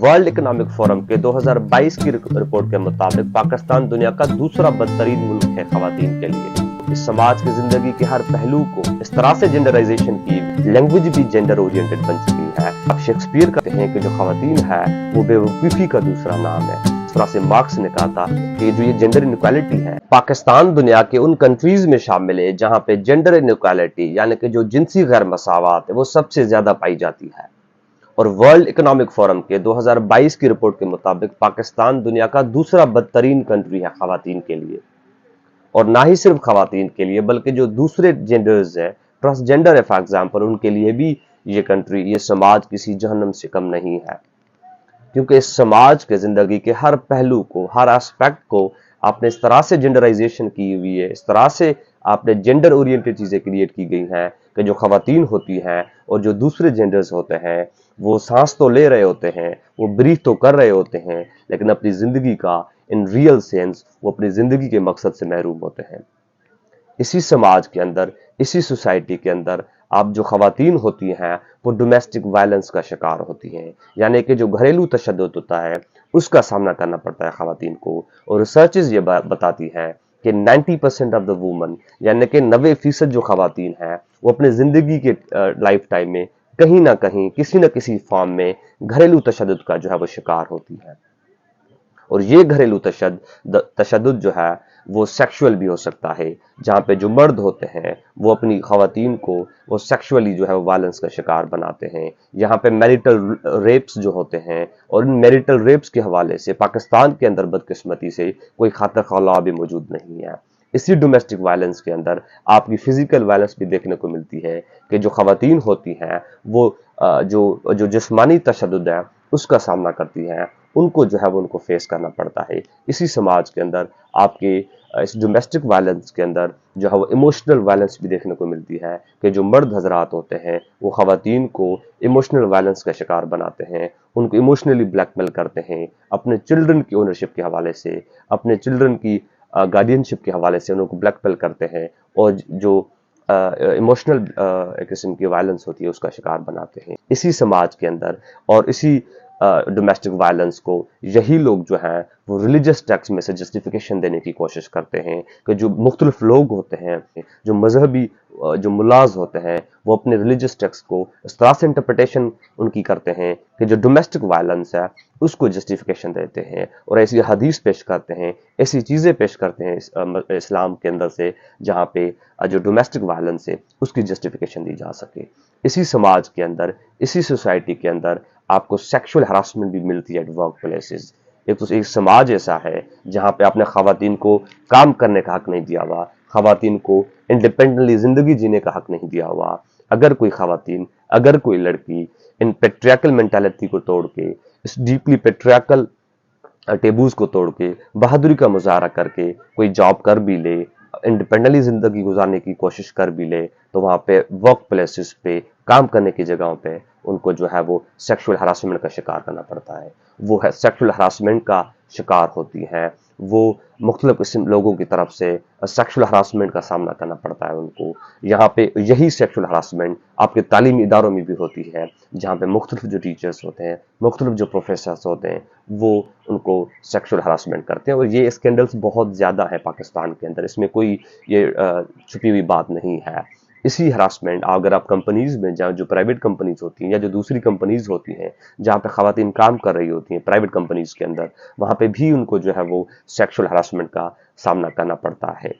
World economic forum के 2022 की report के मुताबिक पाकिस्तान दुनिया का दूसरा बदतरीन मुल्क है खवातीन के लिए। इस समाज की जिंदगी के हर पहलू को इस तरह से जेंडराइजेशन की, लैंग्वेज भी जेंडर ओरिएंटेड बन चुकी है। अब शेक्सपियर कहते हैं कि जो खवातीन है वो बेवकूफी का दूसरा नाम है। इस तरह से मार्क्स ने कहा था कि जो ये जेंडर इनइक्वालिटी है, पाकिस्तान दुनिया के उन कंट्रीज में शामिल है जहां पे जेंडर इनइक्वालिटी यानी कि जो जिनसी गैर मसावत है वो सबसे ज्यादा पाई जाती है। और वर्ल्ड इकोनॉमिक फोरम के 2022 की रिपोर्ट के मुताबिक पाकिस्तान दुनिया का दूसरा बदतरीन कंट्री है खवातीन के लिए। और ना ही सिर्फ खवातीन के लिए बल्कि जो दूसरे जेंडर्स है, ट्रांसजेंडर है फॉर एग्जांपल, उनके लिए भी ये कंट्री, ये समाज किसी जहन्नम से कम नहीं है। क्योंकि इस समाज के जिंदगी के हर पहलू को, हर एस्पेक्ट को आपने इस तरह से जेंडराइजेशन की हुई है, इस तरह से आपने जेंडर ओरिएंटेड चीजें क्रिएट की गई हैं कि जो खवातीन होती हैं और जो दूसरे जेंडर्स होते हैं वो सांस तो ले रहे होते हैं, वो ब्रीथ तो कर रहे होते हैं, लेकिन अपनी जिंदगी का इन रियल सेंस वो अपनी जिंदगी के मकसद से महरूम होते हैं। इसी समाज के अंदर, इसी सोसाइटी के अंदर आप जो खवातीन होती हैं वो डोमेस्टिक वायलेंस का शिकार होती हैं, यानी कि जो घरेलू तशद्दुद होता है उसका सामना करना पड़ता है खवातीन को। और रिसर्चेस ये बताती हैं कि 90% ऑफ द वुमन, यानी कि 90% जो खवातीन हैं वो अपने जिंदगी के लाइफ टाइम में कहीं ना कहीं, किसी न किसी फॉर्म में घरेलू तशद्दुद का जो है वो शिकार होती है। और ये घरेलू तशद्दुद जो है वो सेक्सुअल भी हो सकता है, जहां पे जो मर्द होते हैं वो अपनी खवातीन को वो सेक्सुअली जो है वो वायलेंस का शिकार बनाते हैं। यहाँ पे मैरिटल रेप्स जो होते हैं, और इन मैरिटल रेप्स के हवाले से पाकिस्तान के अंदर बदकिस्मती से कोई खातर खौला भी मौजूद नहीं है। इसी डोमेस्टिक वायलेंस के अंदर आपकी फिजिकल वायलेंस भी देखने को मिलती है कि जो खवातीन होती हैं वो जो जिस्मानी तशद्दुद है उसका सामना करती हैं, उनको जो है वो उनको फेस करना पड़ता है। इसी समाज के अंदर आपके इस डोमेस्टिक वायलेंस के अंदर जो है वो इमोशनल वायलेंस भी देखने को मिलती है कि जो मर्द हजरात होते हैं वो खवातीन को इमोशनल वायलेंस का शिकार बनाते हैं, उनको इमोशनली ब्लैकमेल करते हैं, अपने चिल्ड्रन की ओनरशिप के हवाले से, अपने चिल्ड्रन की गार्डियनशिप के हवाले से उनको ब्लैकमेल करते हैं, और जो इमोशनल किस्म की वायलेंस होती है उसका शिकार बनाते हैं इसी समाज के अंदर। और इसी डोमेस्टिक वायलेंस को यही लोग जो हैं वो रिलीजियस टेक्स्ट में से जस्टिफिकेशन देने की कोशिश करते हैं कि जो मुख्तलिफ लोग होते हैं, जो मजहबी जो मुलाज होते हैं, वो अपने रिलीजियस टेक्स्ट को इस तरह से इंटरप्रिटेशन उनकी करते हैं कि जो डोमेस्टिक वायलेंस है उसको जस्टिफिकेशन देते हैं, और ऐसी हदीस पेश करते हैं, ऐसी चीज़ें पेश करते हैं इस्लाम के अंदर से जहाँ पे जो डोमेस्टिक वायलेंस है उसकी जस्टिफिकेशन दी जा सके। इसी समाज के अंदर, इसी सोसाइटी के अंदर आपको सेक्सुअल हरासमेंट भी मिलती है एट वर्क प्लेसेस। एक समाज ऐसा है जहां पे आपने खवातीन को काम करने का हक नहीं दिया हुआ, खवातीन को इंडिपेंडेंटली जिंदगी जीने का हक नहीं दिया हुआ। अगर कोई खवातीन, अगर कोई लड़की इन पेट्रियार्कल मेंटालिटी को तोड़ के, इस डीपली पेट्रियार्कल टेबूज को तोड़ के, बहादुरी का मुजाहरा करके कोई जॉब कर भी ले, इंडिपेंडेंटली जिंदगी गुजारने की कोशिश कर भी ले, तो वहां पे वर्क प्लेसेस पे, काम करने की जगहों पे उनको जो है वो सेक्सुअल हरासमेंट का शिकार करना पड़ता है। वो है सेक्सुअल हरासमेंट का शिकार होती हैं, वो मुख्तलिफ किस्म लोगों की तरफ से सेक्सुअल हरासमेंट का सामना करना पड़ता है उनको। यहाँ पे यही सेक्सुअल हरासमेंट आपके तालीमी इदारों में भी होती है, जहाँ पे मुख्तलिफ जो टीचर्स होते हैं, मुख्तलिफ जो प्रोफेसर्स होते हैं, वो उनको सेक्सुअल हरासमेंट करते हैं। और ये स्कैंडल्स बहुत ज़्यादा है पाकिस्तान के अंदर, इसमें कोई ये छुपी हुई बात नहीं है। इसी हरासमेंट अगर आप कंपनीज में जाओ, जो प्राइवेट कंपनीज होती हैं या जो दूसरी कंपनीज होती हैं जहाँ पे खवातीन काम कर रही होती हैं प्राइवेट कंपनीज के अंदर, वहाँ पे भी उनको जो है वो सेक्सुअल हरासमेंट का सामना करना पड़ता है।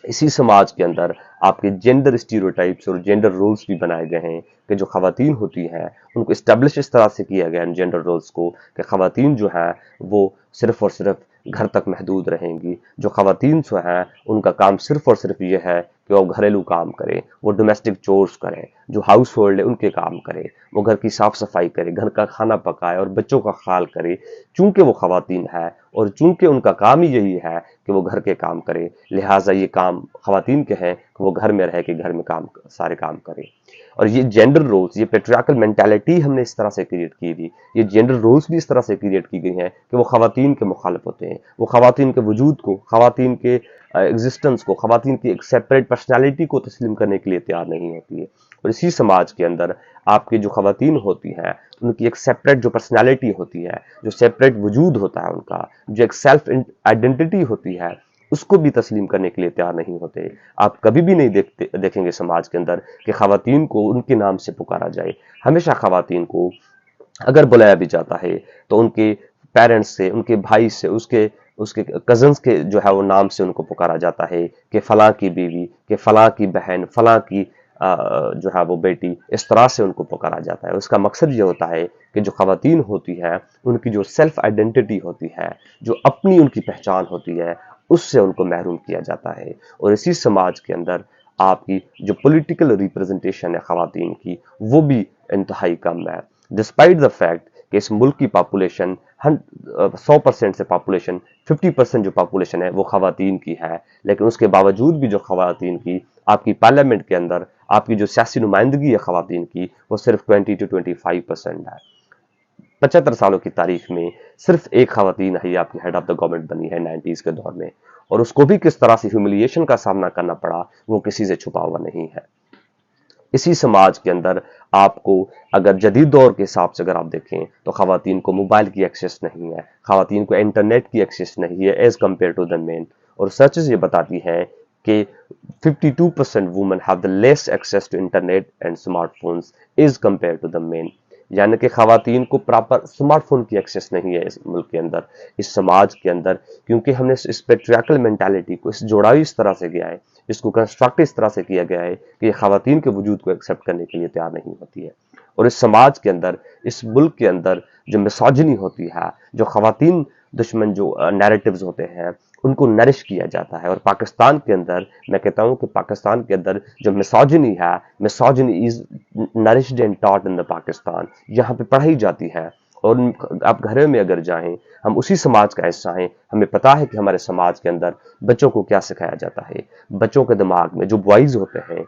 इसी समाज के अंदर आपके जेंडर स्टीरियोटाइप्स और जेंडर रोल्स भी बनाए गए हैं कि जो खवातीन होती हैं उनको इस्टेब्लिश इस तरह से किया गया है जेंडर रोल्स को कि खवातीन जो है वो सिर्फ और सिर्फ घर तक महदूद रहेंगी। जो खवातीन जो है उनका काम सिर्फ और सिर्फ ये है कि वो घरेलू काम करें, वो डोमेस्टिक चोर्स करें, जो हाउस होल्ड है उनके काम करें, वो घर की साफ सफाई करे, घर का खाना पकाए और बच्चों का ख्याल करे। चूंकि वो खवातीन है और चूंकि उनका काम ही यही है कि वो घर के काम करे, लिहाजा ये काम खवातीन के हैं कि वो घर में रह के घर में सारे काम करे। और ये जेंडर रोल्स, ये पेट्रियार्कल मेंटालिटी हमने इस तरह से क्रिएट की थी, ये जेंडर रोल्स भी इस तरह से क्रिएट की गई हैं कि वो खवातीन के मुखालिफ होते हैं, वो खवातीन के वजूद को, खवातीन के एग्जिस्टेंस को, खवातीन की एक सेपरेट पर्सनैलिटी को तस्लीम करने के लिए तैयार नहीं होती है। اور اسی سماج کے اندر آپ کی جو خواتین ہوتی ہیں ان کی ایک سیپریٹ جو پرسنالٹی ہوتی ہے، جو سیپریٹ وجود ہوتا ہے ان کا، جو ایک سیلف آئیڈینٹی ہوتی ہے، اس کو بھی تسلیم کرنے کے لیے تیار نہیں ہوتے۔ آپ کبھی بھی نہیں دیکھیں گے سماج کے اندر کہ خواتین کو ان کے نام سے پکارا جائے۔ ہمیشہ خواتین کو اگر بلایا بھی جاتا ہے تو ان کے پیرنٹس سے، ان کے بھائی سے، اس کے کزنز کے جو ہے وہ نام سے ان کو پکارا جاتا ہے کہ فلاں کی بیوی، کہ فلاں کی بہن، فلاں کی جو ہے وہ بیٹی، اس طرح سے ان کو پکارا جاتا ہے۔ اس کا مقصد یہ ہوتا ہے کہ جو خواتین ہوتی ہیں ان کی جو سیلف آئیڈینٹی ہوتی ہے، جو اپنی ان کی پہچان ہوتی ہے، اس سے ان کو محروم کیا جاتا ہے۔ اور اسی سماج کے اندر آپ کی جو پولیٹیکل ریپرزنٹیشن ہے خواتین کی، وہ بھی انتہائی کم ہے، ڈسپائٹ دا فیکٹ کہ اس ملک کی پاپولیشن 100% سے پاپولیشن 50% جو پاپولیشن ہے وہ خواتین کی ہے، لیکن اس کے باوجود بھی جو خواتین کی آپ کی پارلیمنٹ کے اندر آپ کی جو سیاسی نمائندگی ہے خواتین کی، وہ صرف 20 to 25% ہے۔ 75 سالوں کی تاریخ میں صرف ایک خواتین ہے آپ کی ہیڈ آف دا گورنمنٹ بنی ہے 90s کے دور میں، اور اس کو بھی کس طرح سے ہیوملیشن کا سامنا کرنا پڑا وہ کسی سے چھپا ہوا نہیں ہے۔ اسی سماج کے اندر آپ کو اگر جدید دور کے حساب سے اگر آپ دیکھیں تو خواتین کو موبائل کی ایکسیس نہیں ہے، خواتین کو انٹرنیٹ کی ایکسیس نہیں ہے as compare to the men, اور ریسرچز یہ بتاتی ہیں کہ 52% women have the less access to internet and smart phones as compare to the men, یعنی کہ خواتین کو پراپر اسمارٹ فون کی ایکسیس نہیں ہے اس ملک کے اندر، اس سماج کے اندر، کیونکہ ہم نے اس پیٹریارکل مینٹالٹی کو، اس جوڑائی اس طرح سے کیا ہے، اس کو کنسٹرکٹ اس طرح سے کیا گیا ہے کہ یہ خواتین کے وجود کو ایکسیپٹ کرنے کے لیے تیار نہیں ہوتی ہے۔ اور اس سماج کے اندر، اس ملک کے اندر جو مسوجنی ہوتی ہے، جو خواتین دشمن جو نیریٹیوز ہوتے ہیں، ان کو نرش کیا جاتا ہے۔ اور پاکستان کے اندر میں کہتا ہوں کہ پاکستان کے اندر جو مسوجنی ہے، مسوجنی از نرشڈ اینڈ ٹاٹ ان دا پاکستان، یہاں پہ پڑھائی جاتی ہے۔ اور آپ گھروں میں اگر جائیں، ہم اسی سماج کا حصہ ہیں، ہمیں پتا ہے کہ ہمارے سماج کے اندر بچوں کو کیا سکھایا جاتا ہے۔ بچوں کے دماغ میں جو بوائز ہوتے ہیں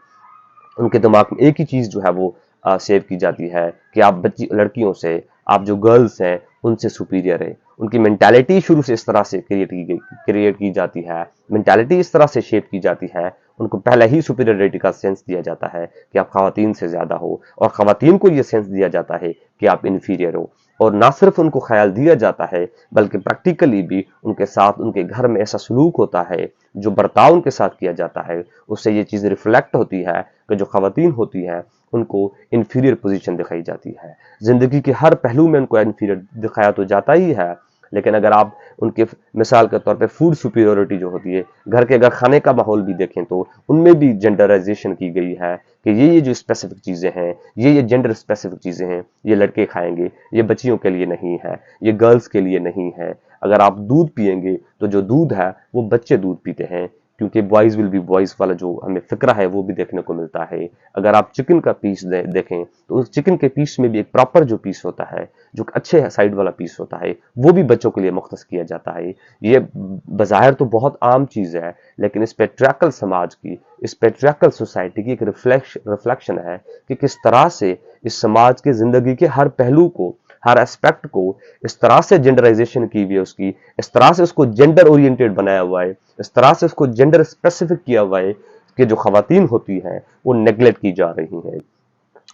ان کے دماغ میں ایک ہی چیز جو ہے وہ سیو کی جاتی ہے کہ آپ لڑکیوں سے، آپ جو گرلز ہیں ان سے سپیریئر ہے۔ ان کی مینٹالٹی شروع سے اس طرح سے کریٹ کی جاتی ہے، مینٹالٹی اس طرح سے شیپ کی جاتی ہے، ان کو پہلے ہی سپیریئرٹی کا سینس دیا جاتا ہے کہ آپ خواتین سے زیادہ ہو، اور خواتین کو یہ سینس دیا جاتا ہے کہ آپ انفیریئر ہو۔ اور نہ صرف ان کو خیال دیا جاتا ہے بلکہ پریکٹیکلی بھی ان کے ساتھ ان کے گھر میں ایسا سلوک ہوتا ہے، جو برتاؤ ان کے ساتھ کیا جاتا ہے، اس سے یہ چیز ریفلیکٹ ہوتی ہے کہ جو خواتین ہوتی ہیں ان کو انفیریئر پوزیشن دکھائی جاتی ہے۔ زندگی کے ہر پہلو میں ان کو انفیریئر دکھایا تو جاتا ہی ہے، لیکن اگر آپ ان کے مثال کے طور پہ فوڈ سپیریورٹی جو ہوتی ہے، گھر کے اگر کھانے کا ماحول بھی دیکھیں تو ان میں بھی جنڈرائزیشن کی گئی ہے کہ یہ جو اسپیسیفک چیزیں ہیں، یہ جنڈر اسپیسیفک چیزیں ہیں، یہ لڑکے کھائیں گے، یہ بچیوں کے لیے نہیں ہے، یہ گرلز کے لیے نہیں ہے۔ اگر آپ دودھ پئیں گے تو جو دودھ ہے وہ بچے دودھ پیتے ہیں، کیونکہ بوائز ول بی بوائز والا جو ہمیں فکرہ ہے وہ بھی دیکھنے کو ملتا ہے۔ اگر آپ چکن کا پیس دیکھیں تو اس چکن کے پیس میں بھی ایک پراپر جو پیس ہوتا ہے، جو اچھے سائیڈ والا پیس ہوتا ہے، وہ بھی بچوں کے لیے مختص کیا جاتا ہے۔ یہ بظاہر تو بہت عام چیز ہے، لیکن اس پیٹریارکل سماج کی، اس پیٹریارکل سوسائٹی کی ایک ریفلیکشن ہے کہ کس طرح سے اس سماج کے زندگی کے ہر پہلو کو، ہر اسپیکٹ کو اس طرح سے جنڈرائزیشن کی ہوئی ہے، اس کی اس طرح سے اس کو جنڈر اورینٹیڈ بنایا ہوا ہے، اس طرح سے اس کو جنڈر اسپیسیفک کیا ہوا ہے کہ جو خواتین ہوتی ہیں وہ نیگلیکٹ کی جا رہی ہیں،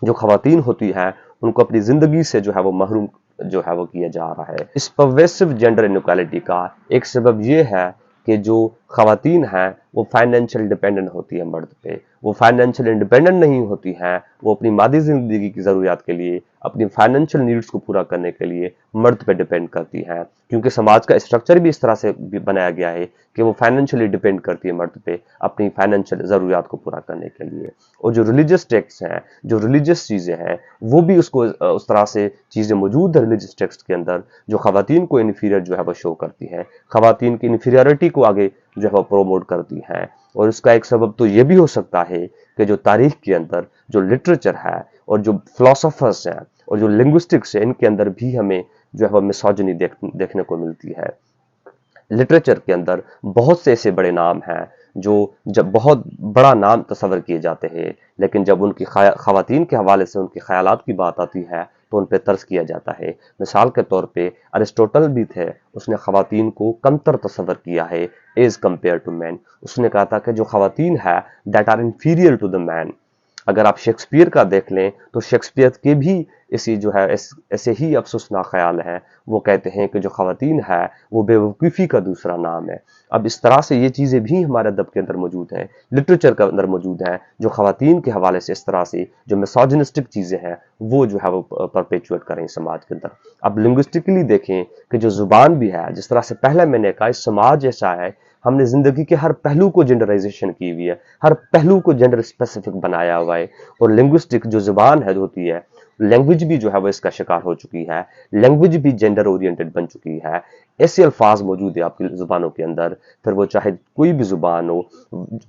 جو خواتین ہوتی ہیں ان کو اپنی زندگی سے جو ہے وہ محروم جو ہے وہ کیا جا رہا ہے۔ اس پروگریسو جنڈر انیکوالٹی کا ایک سبب یہ ہے کہ جو خواتین ہیں وہ فائنینشیل ڈیپینڈنٹ ہوتی ہے مرد پہ، وہ فائنینشیل انڈیپینڈنٹ نہیں ہوتی ہیں، وہ اپنی مادی زندگی کی ضروریات کے لیے، اپنی فائنینشیل نیڈز کو پورا کرنے کے لیے مرد پہ ڈیپینڈ کرتی ہیں، کیونکہ سماج کا اسٹرکچر بھی اس طرح سے بنایا گیا ہے کہ وہ فائنینشیلی ڈیپینڈ کرتی ہے مرد پہ اپنی فائنینشیل ضروریات کو پورا کرنے کے لیے۔ اور جو ریلیجس ٹیکسٹ ہیں، جو ریلیجس چیزیں ہیں، وہ بھی اس کو اس طرح سے چیزیں موجود ہیں ریلیجس ٹیکسٹ کے اندر جو خواتین کو انفیریئر جو ہے وہ شو کرتی ہیں، خواتین کی انفیریئرٹی کو آگے جو ہے وہ پروموٹ کرتی ہیں۔ اور اس کا ایک سبب تو یہ بھی ہو سکتا ہے کہ جو تاریخ کے اندر جو لٹریچر ہے اور جو فلاسفرز ہیں اور جو لنگوسٹکس ہیں، ان کے اندر بھی ہمیں جو ہے وہ مسوجنی دیکھنے کو ملتی ہے۔ لٹریچر کے اندر بہت سے ایسے بڑے نام ہیں جو جب بہت بڑا نام تصور کیے جاتے ہیں، لیکن جب ان کی خواتین کے حوالے سے ان کے خیالات کی بات آتی ہے تو ان پہ ترس کیا جاتا ہے۔ مثال کے طور پہ ارسطوٹل بھی تھے، اس نے خواتین کو کمتر تصور کیا ہے ایز کمپیئر ٹو مین۔ اس نے کہا تھا کہ جو خواتین ہے that are inferior to the men, अगर आप शेक्सपियर का देख लें तो शेक्सपियर के भी इसी जो है ऐसे ही अफसोसनाक ख्याल है। वो कहते हैं कि जो ख़वातीन है वो बेवकूफ़ी का दूसरा नाम है। अब इस तरह से ये चीज़ें भी हमारे अदब के अंदर मौजूद हैं, लिटरेचर के अंदर मौजूद हैं, जो ख़वातीन के हवाले से इस तरह से जो मिसोजिनिस्टिक चीज़ें हैं वो जो है वो परपेचुएट करें समाज के अंदर। अब लिंग्विस्टिकली देखें कि जो ज़ुबान भी है, जिस तरह से पहले मैंने कहा, इस समाज ऐसा है, हमने जिंदगी के हर पहलू को जेंडराइजेशन की हुई है, हर पहलू को जेंडर स्पेसिफिक बनाया हुआ है। और लिंग्विस्टिक जो जुबान है होती है, लैंग्वेज भी जो है वो इसका शिकार हो चुकी है। लैंग्वेज भी जेंडर ओरिएंटेड बन चुकी है। ऐसे अल्फाज मौजूद है आपकी जुबानों के अंदर, फिर वो चाहे कोई भी जुबान हो,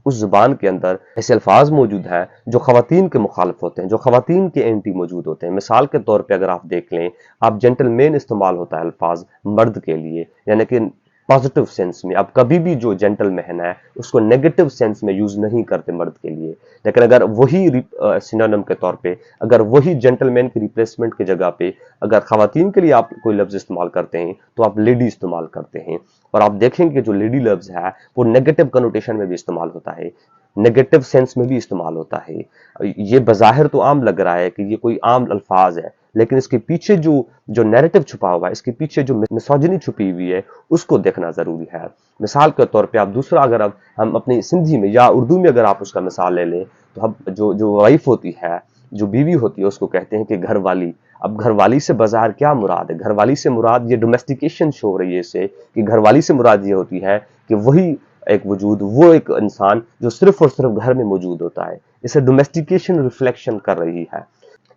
उस जुबान के अंदर ऐसे अल्फाज मौजूद हैं जो खवातीन के मुखालिफ होते हैं, जो खवातीन के एंटी मौजूद होते हैं। मिसाल के तौर पे अगर आप देख लें, आप जेंटलमैन इस्तेमाल होता है अल्फाज मर्द के लिए, यानी कि पॉजिटिव सेंस में। अब कभी भी जो जेंटलमैन है उसको नेगेटिव सेंस में यूज नहीं करते मर्द के लिए। लेकिन अगर वही सिनोनिम के तौर पे, अगर वही जेंटलमैन की रिप्लेसमेंट की जगह पे अगर खवातीन के लिए आप कोई लफ्ज इस्तेमाल करते हैं तो आप लेडी इस्तेमाल करते हैं। और आप देखेंगे जो लेडी लफ्ज है वो नेगेटिव कनोटेशन में भी इस्तेमाल होता है, नेगेटिव सेंस में भी इस्तेमाल होता है। ये बज़ाहिर तो आम लग रहा है कि ये कोई आम अल्फाज है, लेकिन इसके पीछे जो जो नैरेटिव छुपा हुआ है, इसके पीछे जो मिसोजिनी छुपी हुई है, उसको देखना जरूरी है। मिसाल के तौर पे आप दूसरा, अगर हम अपनी सिंधी में या उर्दू में अगर आप उसका मिसाल ले लें तो हम जो जो वाइफ होती है, जो बीवी होती है, उसको कहते हैं कि घर वाली। अब घर वाली से बाजार क्या मुराद है? घर वाली से मुराद ये डोमेस्टिकेशन शो हो रही है इससे, कि घर वाली से मुराद ये होती है कि वही एक वजूद, वो एक इंसान जो सिर्फ और सिर्फ घर में मौजूद होता है। इसे डोमेस्टिकेशन रिफ्लेक्शन कर रही है।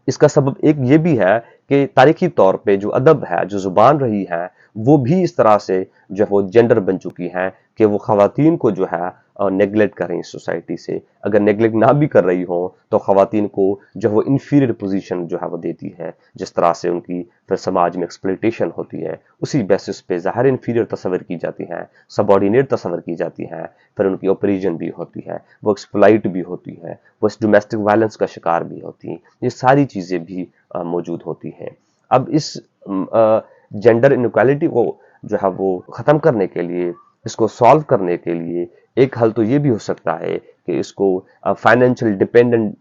इसका सबब एक ये भी है कि तारीखी तौर पे जो अदब है, जो जुबान रही है, वो भी इस तरह से जो है वो जेंडर बन चुकी है कि वो खवातीन को जो है नेगलेक्ट कर रही है सोसाइटी से। अगर नेगलेक्ट ना भी कर रही हो तो खवातीन को जो है वो इंफीरियर पोजीशन जो है वो देती है। जिस तरह से उनकी फिर समाज में एक्सप्लॉयटेशन होती है, उसी बेसिस पे ज़ाहिर इंफीरियर तस्वर की जाती हैं, सबऑर्डिनेट तस्वर की जाती हैं, फिर उनकी ऑपरेशन भी होती है, वो एक्सप्लॉइट भी होती है, वो इस डोमेस्टिक वायलेंस का शिकार भी होती हैं। ये सारी चीज़ें भी मौजूद होती हैं। अब इस जेंडर इनइक्वालिटी को जो है वो ख़त्म करने के लिए, इसको सॉल्व करने के लिए एक हल तो ये भी हो सकता है कि इसको फाइनेंशियल डिपेंडेंट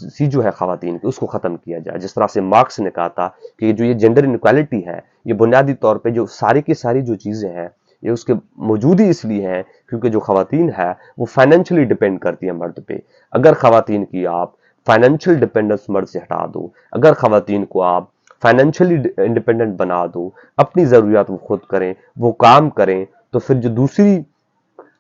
सी जो है खवातीन की, उसको ख़त्म किया जाए। जिस तरह से मार्क्स ने कहा था कि जो ये जेंडर इनइक्वालिटी है, ये बुनियादी तौर पे जो सारी की सारी जो चीज़ें हैं, ये उसके मौजूद ही इसलिए हैं क्योंकि जो खवातीन है वो फाइनेंशियली डिपेंड करती है मर्द पे। अगर खवातीन की आप फाइनेंशियल डिपेंडेंस मर्द से हटा दो, अगर खवातीन को आप फाइनेंशियली इंडिपेंडेंट बना दो, अपनी ज़रूरियात वो खुद करें, वो काम करें, तो फिर जो दूसरी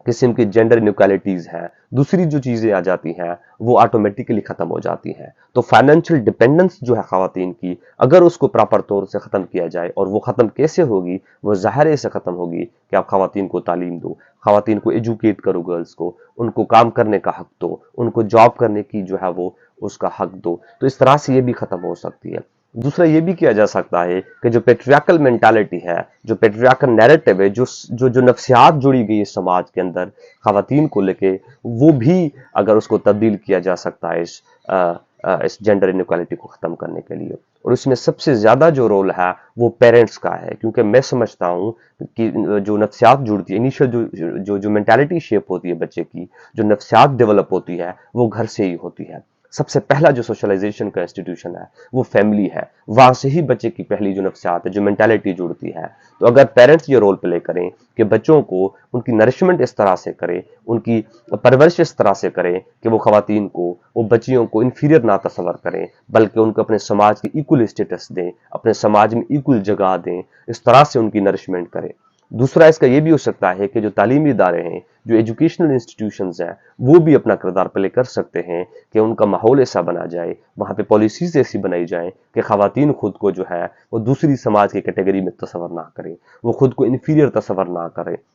किस्म की जेंडर इनइक्वालिटीज हैं, दूसरी जो चीज़ें आ जाती हैं, वो ऑटोमेटिकली ख़त्म हो जाती हैं। तो फाइनेंशियल डिपेंडेंस जो है ख़वातीन की, अगर उसको प्रॉपर तौर से ख़त्म किया जाए, और वो ख़त्म कैसे होगी? वो ज़ाहिर से ख़त्म होगी कि आप ख़वातीन को तालीम दो, ख़वातीन को एजुकेट करो, गर्ल्स को, उनको काम करने का हक दो, उनको जॉब करने की जो है वो उसका हक दो। तो इस तरह से ये भी ख़त्म हो सकती है। दूसरा ये भी किया जा सकता है कि जो पेट्रियार्कल मेंटालिटी है, जो पेट्रियार्कल नैरेटिव है, जो नफ्सियात जुड़ी गई है समाज के अंदर खवातीन को लेके, वो भी अगर उसको तब्दील किया जा सकता है इस जेंडर इनइक्वालिटी को ख़त्म करने के लिए। और इसमें सबसे ज़्यादा जो रोल है वो पेरेंट्स का है, क्योंकि मैं समझता हूँ कि जो नफ्सियात जुड़ती है, इनिशियल जो मेंटालिटी शेप होती है बच्चे की, जो नफ्सियात डेवलप होती है, वो घर से ही होती है। सबसे पहला जो सोशलाइजेशन का इंस्टीट्यूशन है वो फैमिली है। वहां से ही बच्चे की पहली जो नफ्सियात है, जो मेंटालिटी जुड़ती है। तो अगर पेरेंट्स ये रोल प्ले करें कि बच्चों को उनकी नरिशमेंट इस तरह से करें, उनकी परवरिश इस तरह से करें कि वो खवातीन को, वो बच्चियों को इन्फीरियर ना तस्वर करें, बल्कि उनको अपने समाज की इक्वल स्टेटस दें, अपने समाज में इक्वल जगह दें, इस तरह से उनकी नरिशमेंट करें। दूसरा इसका यह भी हो सकता है कि जो तालीमी इदारे हैं, जो एजुकेशनल इंस्टीट्यूशंस हैं, वो भी अपना किरदार प्ले कर सकते हैं कि उनका माहौल ऐसा बना जाए, वहाँ पे पॉलिसीज ऐसी बनाई जाए कि खवातीन खुद को जो है वो दूसरी समाज की कैटेगरी में तस्वर ना करें, वो खुद को इन्फीरियर तस्वर ना करें,